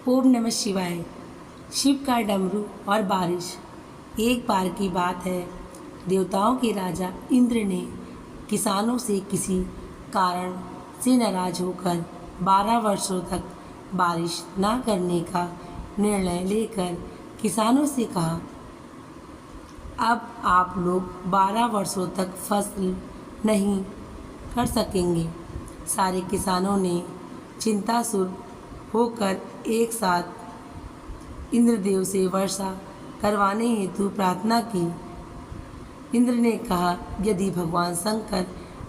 ओम नमः शिवाय। शिव का डमरू और बारिश। एक बार की बात है, देवताओं के राजा इंद्र ने किसानों से किसी कारण से नाराज होकर 12 वर्षों तक बारिश ना करने का निर्णय लेकर किसानों से कहा, अब आप लोग 12 वर्षों तक फसल नहीं कर सकेंगे। सारे किसानों ने चिंतासुर होकर एक साथ इंद्रदेव से वर्षा करवाने हेतु प्रार्थना की। इंद्र ने कहा, यदि भगवान शंकर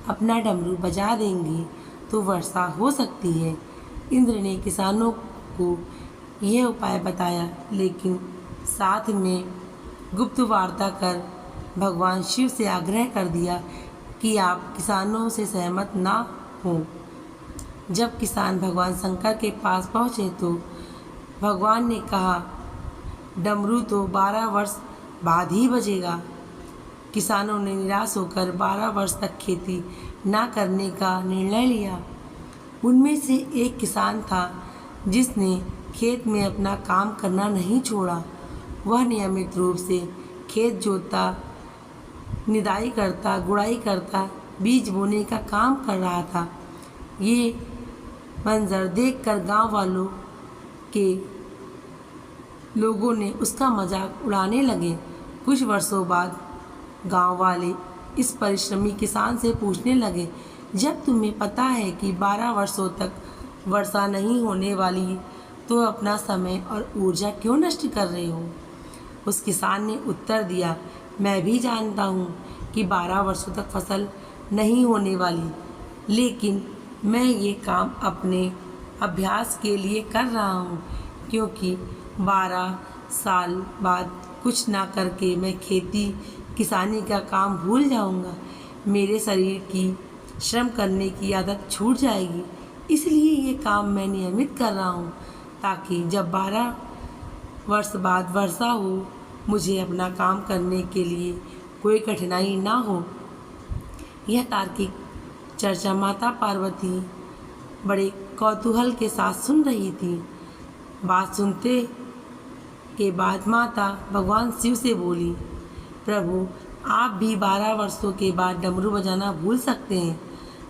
अपना डमरू बजा देंगे तो वर्षा हो सकती है। इंद्र ने किसानों को यह उपाय बताया, लेकिन साथ में गुप्त वार्ता कर भगवान शिव से आग्रह कर दिया कि आप किसानों से सहमत ना हों। जब किसान भगवान शंकर के पास पहुँचे तो भगवान ने कहा, डमरू तो 12 वर्ष बाद ही बजेगा। किसानों ने निराश होकर 12 वर्ष तक खेती ना करने का निर्णय लिया। उनमें से एक किसान था जिसने खेत में अपना काम करना नहीं छोड़ा। वह नियमित रूप से खेत जोतता, निदाई करता, गुड़ाई करता, बीज बोने का काम कर रहा था। ये मंजर देखकर गांव वालों के लोगों ने उसका मजाक उड़ाने लगे। कुछ वर्षों बाद गांव वाले इस परिश्रमी किसान से पूछने लगे, जब तुम्हें पता है कि 12 वर्षों तक वर्षा नहीं होने वाली, तो अपना समय और ऊर्जा क्यों नष्ट कर रहे हो? उस किसान ने उत्तर दिया, मैं भी जानता हूँ कि 12 वर्षों तक फसल नहीं होने वाली, लेकिन मैं ये काम अपने अभ्यास के लिए कर रहा हूँ, क्योंकि 12 साल बाद कुछ ना करके मैं खेती किसानी का काम भूल जाऊँगा। मेरे शरीर की श्रम करने की आदत छूट जाएगी। इसलिए ये काम मैं नियमित कर रहा हूँ, ताकि जब 12 वर्ष बाद वर्षा हो, मुझे अपना काम करने के लिए कोई कठिनाई ना हो। यह तार्किक चर्चा माता पार्वती बड़े कौतूहल के साथ सुन रही थी। बात सुनते के बाद माता भगवान शिव से बोली, प्रभु, आप भी 12 वर्षों के बाद डमरू बजाना भूल सकते हैं।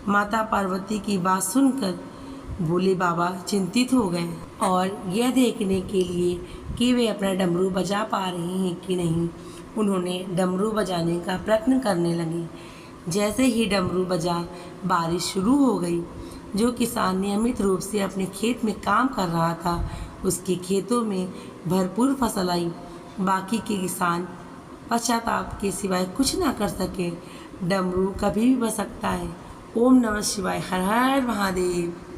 माता पार्वती की बात सुनकर भोले बाबा चिंतित हो गए और यह देखने के लिए कि वे अपना डमरू बजा पा रहे हैं कि नहीं, उन्होंने डमरू बजाने का प्रयत्न करने लगे। जैसे ही डमरू बजा, बारिश शुरू हो गई। जो किसान नियमित रूप से अपने खेत में काम कर रहा था, उसके खेतों में भरपूर फसल आई। बाकी के किसान पश्चाताप के सिवाय कुछ ना कर सके। डमरू कभी भी बज सकता है। ओम नमः शिवाय। हर हर महादेव।